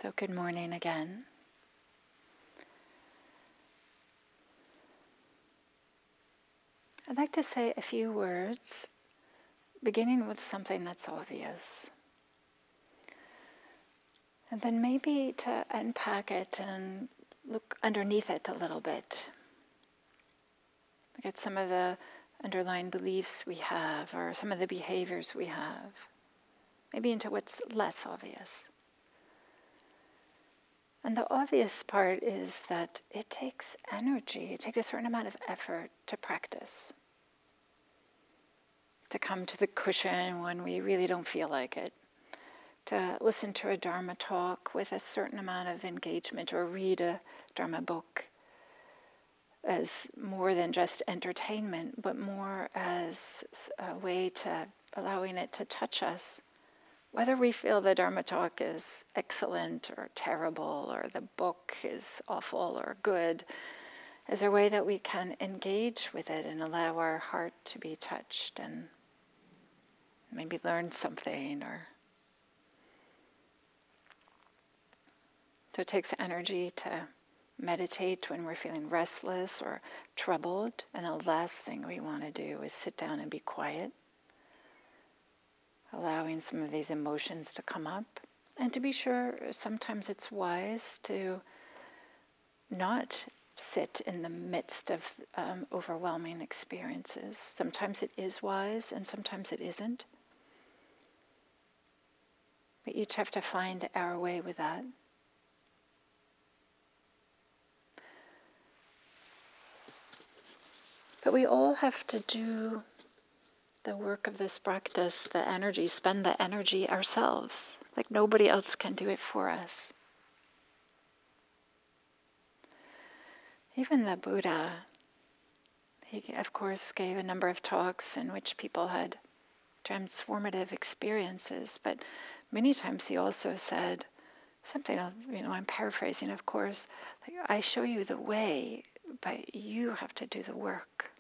So good morning again. I'd like to say a few words, beginning with something that's obvious. And then maybe to unpack it and look underneath it a little bit. Look at some of the underlying beliefs we have or some of the behaviors we have. Maybe into what's less obvious. And the obvious part is that it takes energy, it takes a certain amount of effort to practice. To come to the cushion when we really don't feel like it. To listen to a Dharma talk with a certain amount of engagement or read a Dharma book as more than just entertainment, but more as a way to allowing it to touch us. Whether we feel the Dharma talk is excellent or terrible, or the book is awful or good, is a way that we can engage with it and allow our heart to be touched and maybe learn something. So it takes energy to meditate when we're feeling restless or troubled, and the last thing we want to do is sit down and be quiet. Allowing some of these emotions to come up. And to be sure, sometimes it's wise to not sit in the midst of overwhelming experiences. Sometimes it is wise and sometimes it isn't. We each have to find our way with that. But we all have to do the work of this practice, the energy, spend the energy ourselves. Like nobody else can do it for us. Even the Buddha, he of course gave a number of talks in which people had transformative experiences, but many times he also said something, I'm paraphrasing of course, like, I show you the way, but you have to do the work.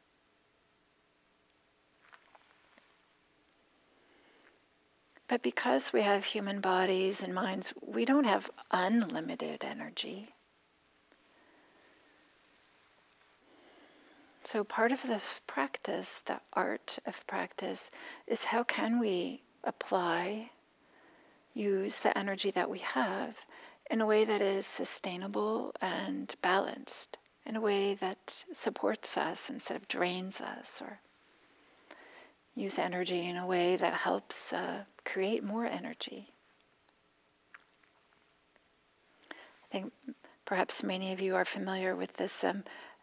But because we have human bodies and minds, we don't have unlimited energy. So part of the practice, the art of practice, is how can we use the energy that we have in a way that is sustainable and balanced, in a way that supports us instead of drains us, or use energy in a way that helps create more energy. I think perhaps many of you are familiar with this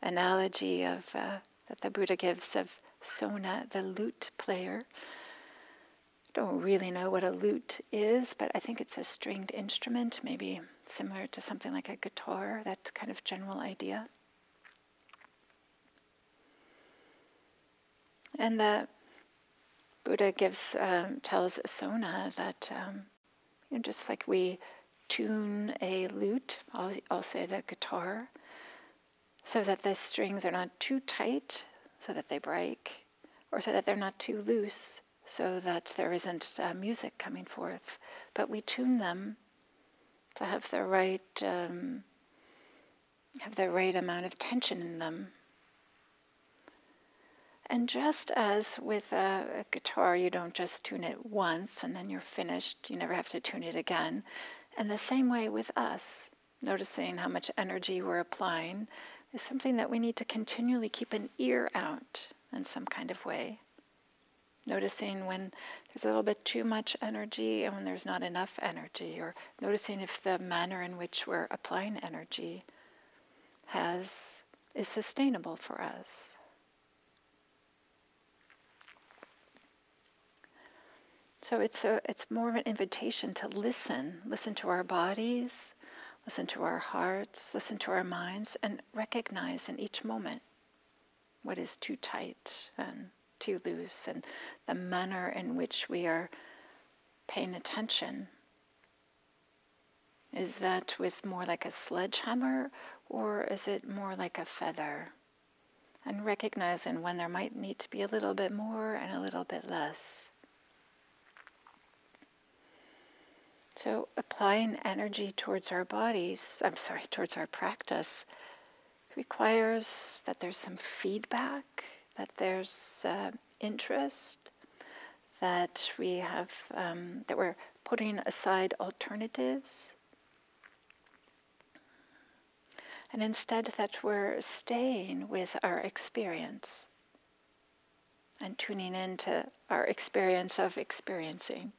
analogy of that the Buddha gives of Sona, the lute player. I don't really know what a lute is, but I think it's a stringed instrument, maybe similar to something like a guitar, that kind of general idea. And the Buddha tells Sona that just like we tune a lute, I'll say the guitar, so that the strings are not too tight, so that they break, or so that they're not too loose, so that there isn't music coming forth. But we tune them to have the right amount of tension in them. And just as with a guitar, you don't just tune it once and then you're finished, you never have to tune it again. And the same way with us, noticing how much energy we're applying is something that we need to continually keep an ear out in some kind of way. Noticing when there's a little bit too much energy and when there's not enough energy, or noticing if the manner in which we're applying energy is sustainable for us. So it's more of an invitation to listen to our bodies, listen to our hearts, listen to our minds, and recognize in each moment what is too tight and too loose, and the manner in which we are paying attention. Is that with more like a sledgehammer, or is it more like a feather? And recognizing when there might need to be a little bit more and a little bit less. So applying energy towards our bodies, towards our practice, requires that there's some feedback, that there's interest, that we have, that we're putting aside alternatives, and instead that we're staying with our experience and tuning into our experience of experiencing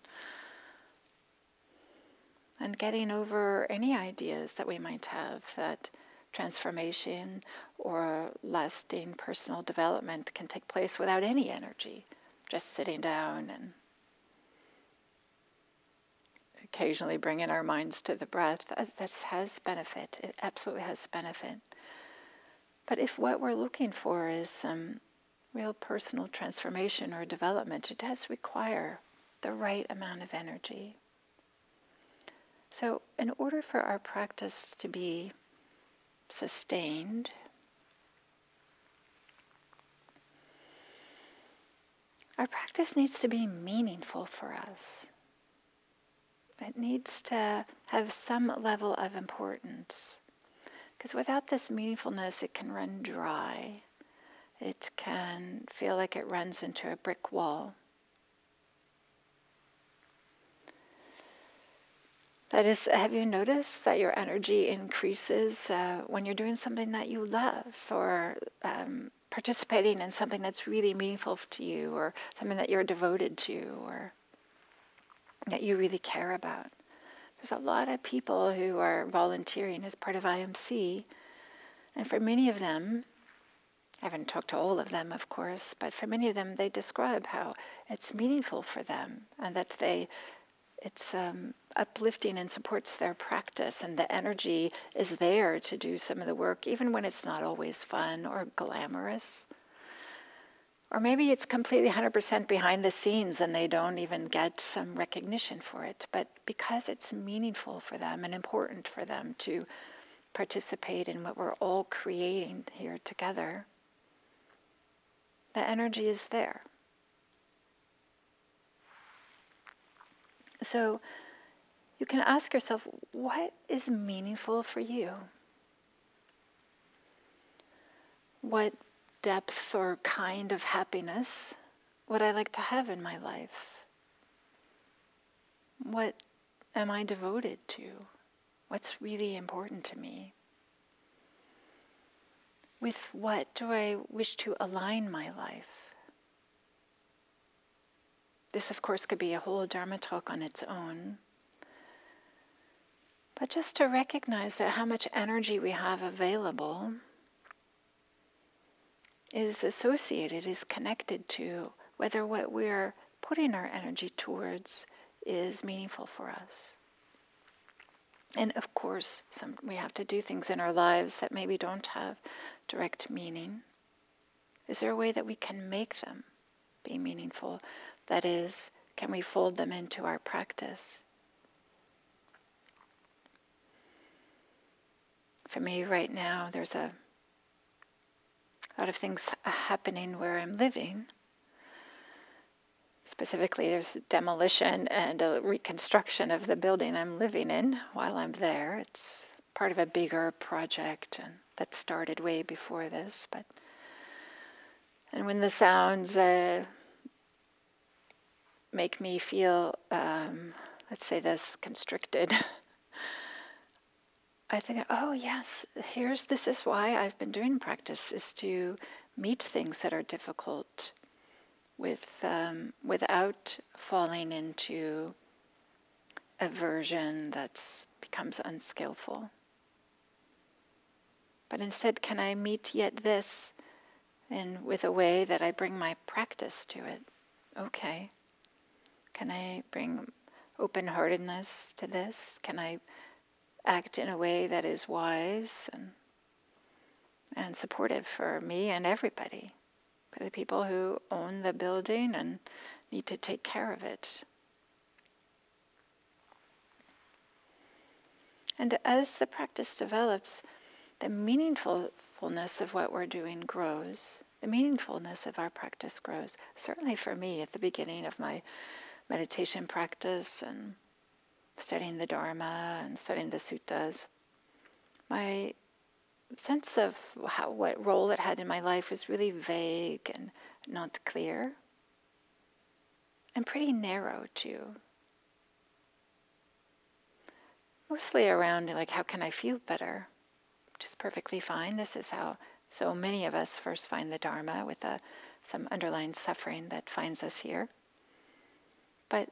and getting over any ideas that we might have that transformation or lasting personal development can take place without any energy, just sitting down and occasionally bringing our minds to the breath. That has benefit. It absolutely has benefit. But if what we're looking for is some real personal transformation or development, it does require the right amount of energy. So in order for our practice to be sustained, our practice needs to be meaningful for us. It needs to have some level of importance. Because without this meaningfulness, it can run dry. It can feel like it runs into a brick wall. That is, have you noticed that your energy increases when you're doing something that you love, or participating in something that's really meaningful to you, or something that you're devoted to, or that you really care about? There's a lot of people who are volunteering as part of IMC, and for many of them, I haven't talked to all of them, of course, but for many of them, they describe how it's meaningful for them, and that it's uplifting and supports their practice, and the energy is there to do some of the work, even when it's not always fun or glamorous. Or maybe it's completely 100% behind the scenes and they don't even get some recognition for it. But because it's meaningful for them and important for them to participate in what we're all creating here together, the energy is there. So you can ask yourself, what is meaningful for you? What depth or kind of happiness would I like to have in my life? What am I devoted to? What's really important to me? With what do I wish to align my life? This, of course, could be a whole Dharma talk on its own. But just to recognize that how much energy we have available is associated, is connected to whether what we're putting our energy towards is meaningful for us. And of course, we have to do things in our lives that maybe don't have direct meaning. Is there a way that we can make them be meaningful? That is, can we fold them into our practice? For me right now, there's a lot of things happening where I'm living. Specifically, there's demolition and a reconstruction of the building I'm living in while I'm there. It's part of a bigger project and that started way before this. And when the sounds make me feel, let's say this, constricted, I think, oh yes, this is why I've been doing practice, is to meet things that are difficult without falling into aversion that becomes unskillful. But instead, can I meet yet this with a way that I bring my practice to it? Okay. Can I bring open-heartedness to this? Can I act in a way that is wise and supportive for me and everybody, for the people who own the building and need to take care of it? And as the practice develops, the meaningfulness of what we're doing grows. The meaningfulness of our practice grows. Certainly for me, at the beginning of my meditation practice and studying the Dharma and studying the suttas, my sense of what role it had in my life was really vague and not clear, and pretty narrow too. Mostly around like, how can I feel better? Which is perfectly fine. This is how so many of us first find the Dharma, with some underlying suffering that finds us here. But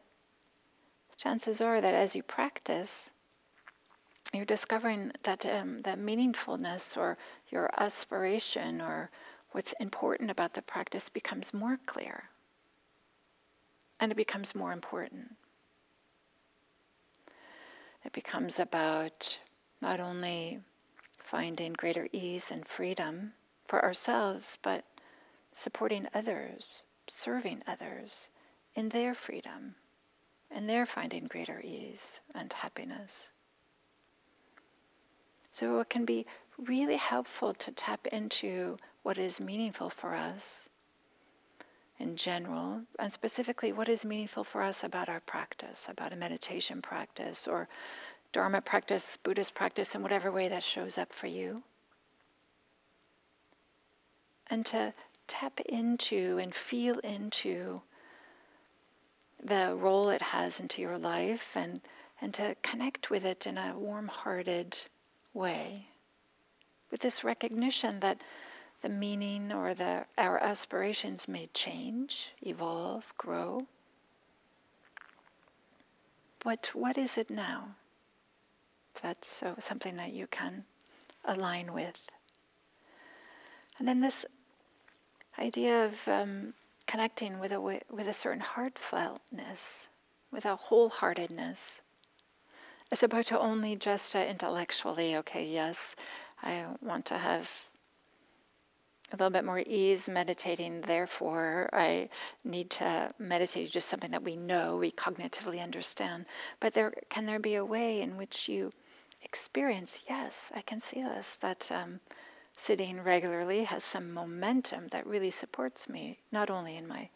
chances are that as you practice, you're discovering that that meaningfulness or your aspiration or what's important about the practice becomes more clear. And it becomes more important. It becomes about not only finding greater ease and freedom for ourselves, but supporting others, serving others in their freedom, and their finding greater ease and happiness. So it can be really helpful to tap into what is meaningful for us in general, and specifically what is meaningful for us about our practice, about a meditation practice or Dharma practice, Buddhist practice, in whatever way that shows up for you. And to tap into and feel into the role it has into your life, and to connect with it in a warm-hearted way, with this recognition that the meaning or our aspirations may change, evolve, grow. But what is it now? That's something that you can align with. And then this idea of connecting with a certain heartfeltness, with a wholeheartedness, as opposed to only just intellectually, okay, yes, I want to have a little bit more ease meditating, therefore I need to meditate, just something that we know, we cognitively understand. But can there be a way in which you experience, yes, I can see this, that sitting regularly has some momentum that really supports me, not only in my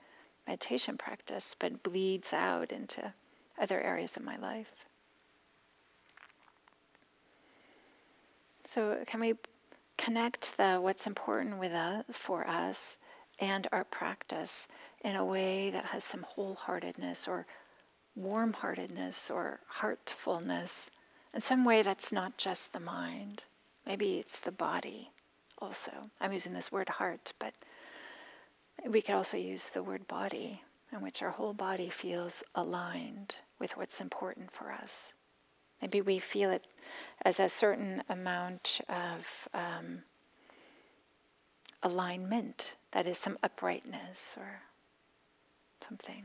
meditation practice, but bleeds out into other areas of my life. So can we connect what's important for us and our practice in a way that has some wholeheartedness or warm-heartedness or heartfulness, in some way that's not just the mind. Maybe it's the body also. I'm using this word heart, but we could also use the word body, in which our whole body feels aligned with what's important for us. Maybe we feel it as a certain amount of alignment, that is some uprightness or something.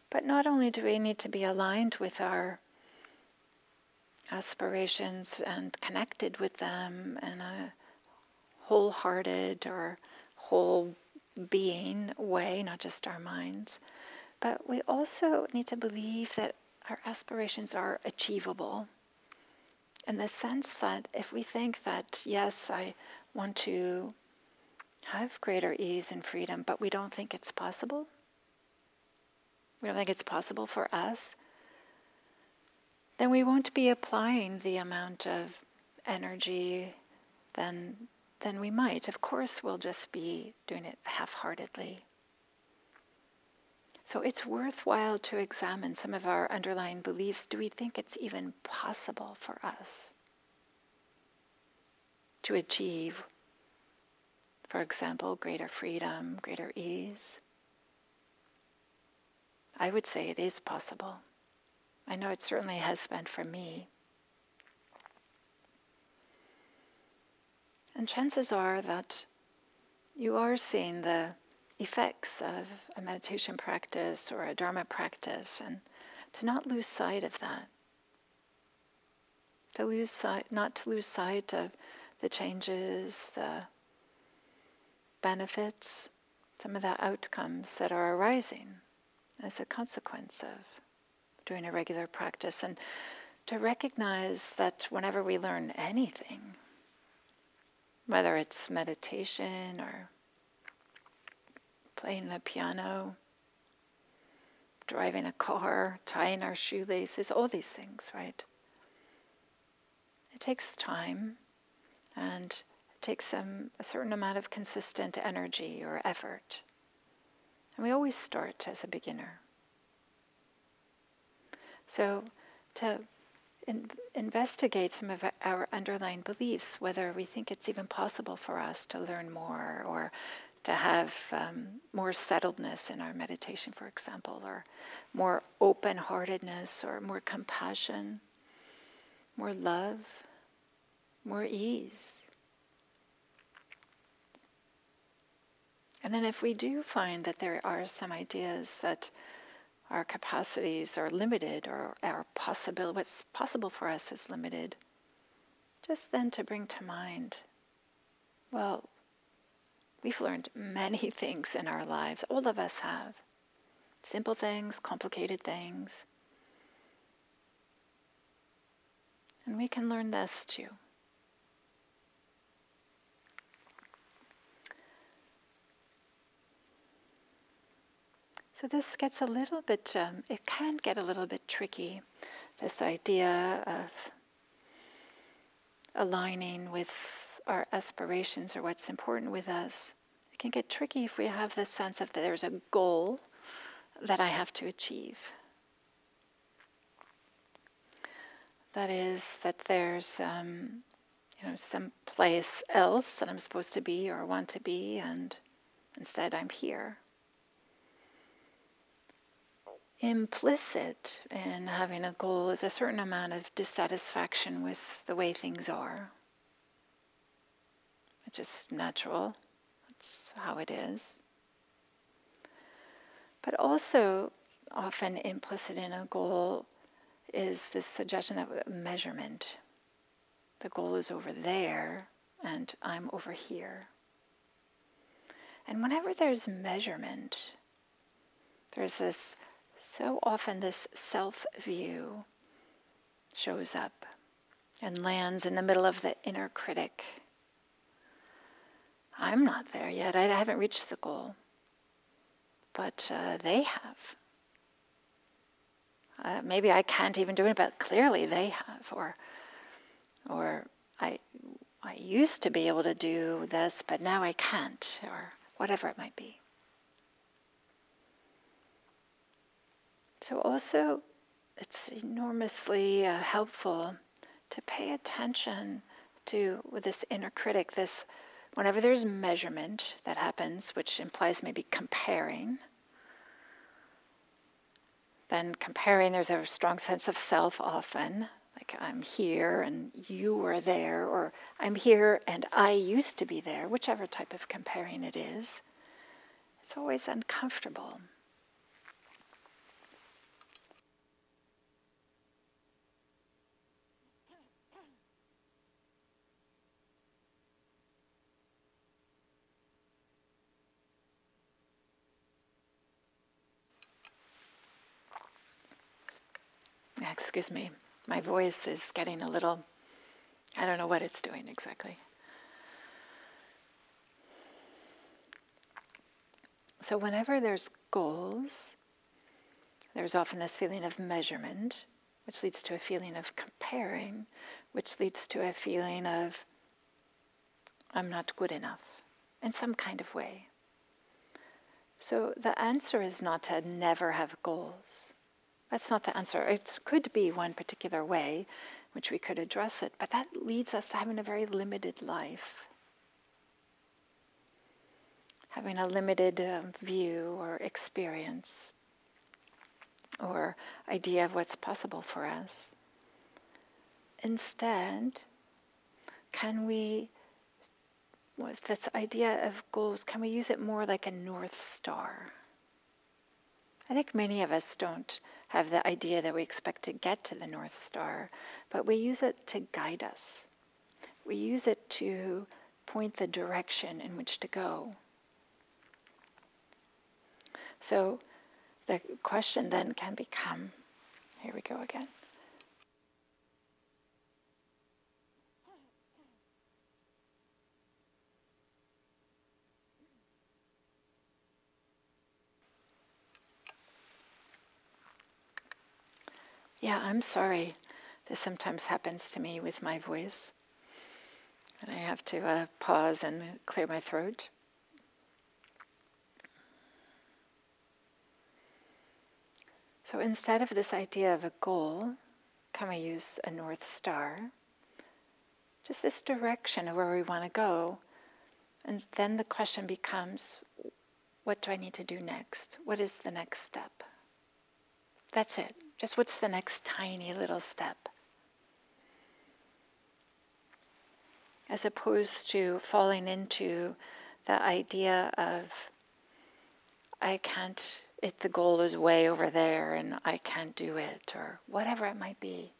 But not only do we need to be aligned with our aspirations and connected with them in a wholehearted or whole being way, not just our minds, but we also need to believe that our aspirations are achievable, in the sense that if we think that, yes, I want to have greater ease and freedom, but we don't think it's possible, we don't think it's possible for us, then we won't be applying the amount of energy than we might. Of course, we'll just be doing it half-heartedly. So it's worthwhile to examine some of our underlying beliefs. Do we think it's even possible for us to achieve, for example, greater freedom, greater ease? I would say it is possible. I know it certainly has been for me. And chances are that you are seeing the effects of a meditation practice or a Dharma practice, and to not lose sight of that. Not to lose sight of the changes, the benefits, some of the outcomes that are arising as a consequence of doing a regular practice, and to recognize that whenever we learn anything, whether it's meditation or playing the piano, driving a car, tying our shoelaces, all these things, right? It takes time, and it takes a certain amount of consistent energy or effort. And we always start as a beginner. So to investigate some of our underlying beliefs, whether we think it's even possible for us to learn more or to have more settledness in our meditation, for example, or more open-heartedness or more compassion, more love, more ease. And then if we do find that there are some ideas that our capacities are limited or what's possible for us is limited, just then to bring to mind, well, we've learned many things in our lives. All of us have. Simple things, complicated things. And we can learn this too. So this gets a little bit, it can get a little bit tricky, this idea of aligning with our aspirations or what's important with us. It can get tricky if we have this sense of that there's a goal that I have to achieve. That is, that there's some place else that I'm supposed to be or want to be, and instead I'm here. Implicit in having a goal is a certain amount of dissatisfaction with the way things are. It's just natural. That's how it is. But also, often implicit in a goal is this suggestion of measurement. The goal is over there, and I'm over here. And whenever there's measurement, there's this, so often this self-view shows up and lands in the middle of the inner critic. I'm not there yet. I haven't reached the goal. But they have. Maybe I can't even do it, but clearly they have. Or I used to be able to do this, but now I can't, or whatever it might be. So also, it's enormously helpful to pay attention to with this inner critic, this whenever there's measurement that happens, which implies maybe comparing, then comparing, there's a strong sense of self often, like I'm here and you were there, or I'm here and I used to be there, whichever type of comparing it is. It's always uncomfortable. Excuse me, my voice is getting a little, I don't know what it's doing exactly. So whenever there's goals, there's often this feeling of measurement, which leads to a feeling of comparing, which leads to a feeling of I'm not good enough in some kind of way. So the answer is not to never have goals. That's not the answer. It could be one particular way which we could address it, but that leads us to having a very limited life. Having a limited view or experience or idea of what's possible for us. Instead, can we, with this idea of goals, can we use it more like a North Star? I think many of us don't have the idea that we expect to get to the North Star, but we use it to guide us. We use it to point the direction in which to go. So the question then can become, here we go again. Yeah, I'm sorry. This sometimes happens to me with my voice. And I have to pause and clear my throat. So instead of this idea of a goal, can we use a North Star? Just this direction of where we want to go. And then the question becomes, what do I need to do next? What is the next step? That's it. Just what's the next tiny little step? As opposed to falling into the idea of, I can't, the goal is way over there and I can't do it, or whatever it might be.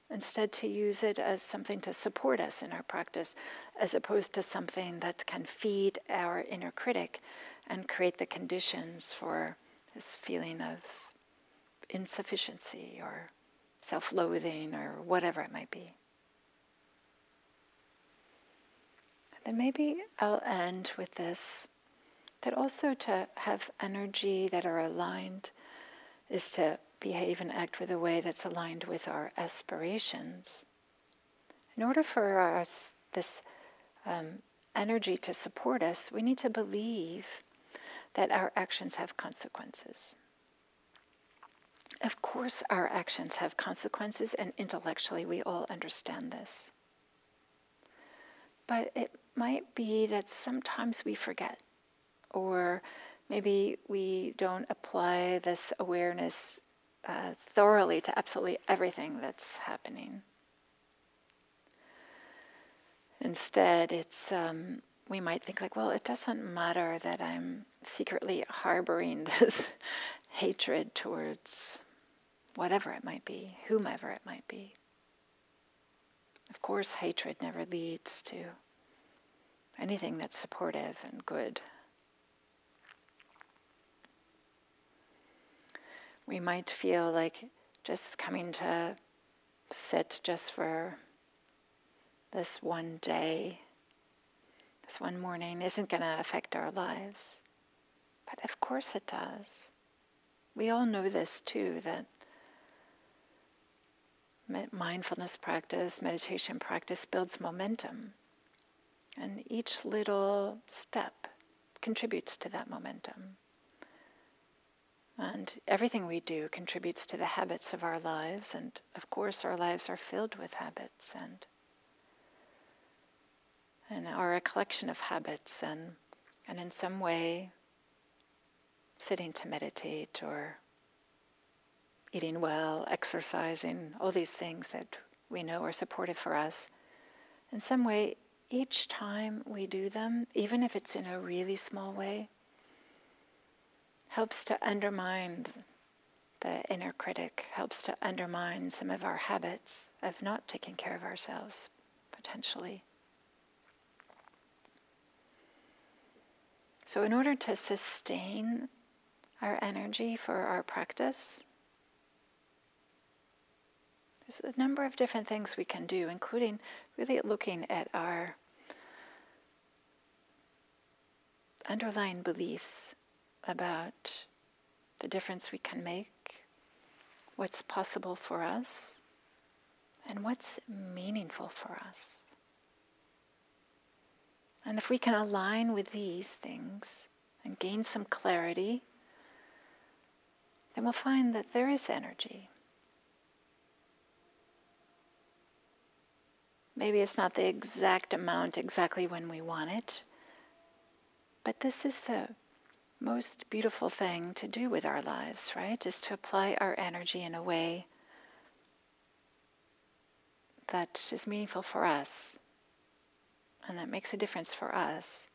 Instead, to use it as something to support us in our practice, as opposed to something that can feed our inner critic and create the conditions for this feeling of insufficiency or self-loathing or whatever it might be. Then maybe I'll end with this, that also to have energy that are aligned is to behave and act with a way that's aligned with our aspirations. In order for us, this energy to support us, we need to believe that our actions have consequences. Of course our actions have consequences, and intellectually we all understand this. But it might be that sometimes we forget, or maybe we don't apply this awareness thoroughly to absolutely everything that's happening. Instead, it's we might think like, well, it doesn't matter that I'm secretly harboring this hatred towards whatever it might be, whomever it might be. Of course, hatred never leads to anything that's supportive and good. We might feel like just coming to sit just for this one day, this one morning, isn't going to affect our lives. But of course it does. We all know this too, that mindfulness practice, meditation practice builds momentum. And each little step contributes to that momentum. And everything we do contributes to the habits of our lives. And of course our lives are filled with habits and are a collection of habits, and in some way sitting to meditate or eating well, exercising, all these things that we know are supportive for us. In some way, each time we do them, even if it's in a really small way, helps to undermine the inner critic, helps to undermine some of our habits of not taking care of ourselves, potentially. So in order to sustain our energy for our practice, there's a number of different things we can do, including really looking at our underlying beliefs about the difference we can make, what's possible for us, and what's meaningful for us. And if we can align with these things and gain some clarity, then we'll find that there is energy. Maybe it's not the exact amount exactly when we want it, but this is the most beautiful thing to do with our lives, right? Is to apply our energy in a way that is meaningful for us and that makes a difference for us,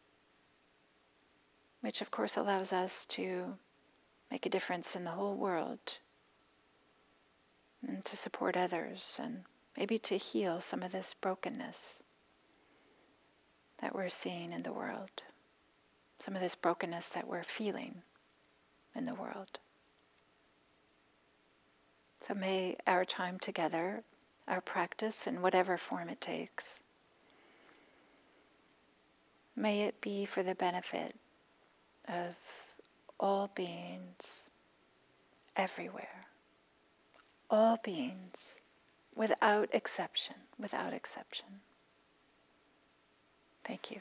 which of course allows us to make a difference in the whole world and to support others and maybe to heal some of this brokenness that we're seeing in the world, some of this brokenness that we're feeling in the world. So may our time together, our practice in whatever form it takes, may it be for the benefit of all beings everywhere. all beings, without exception, without exception. Thank you.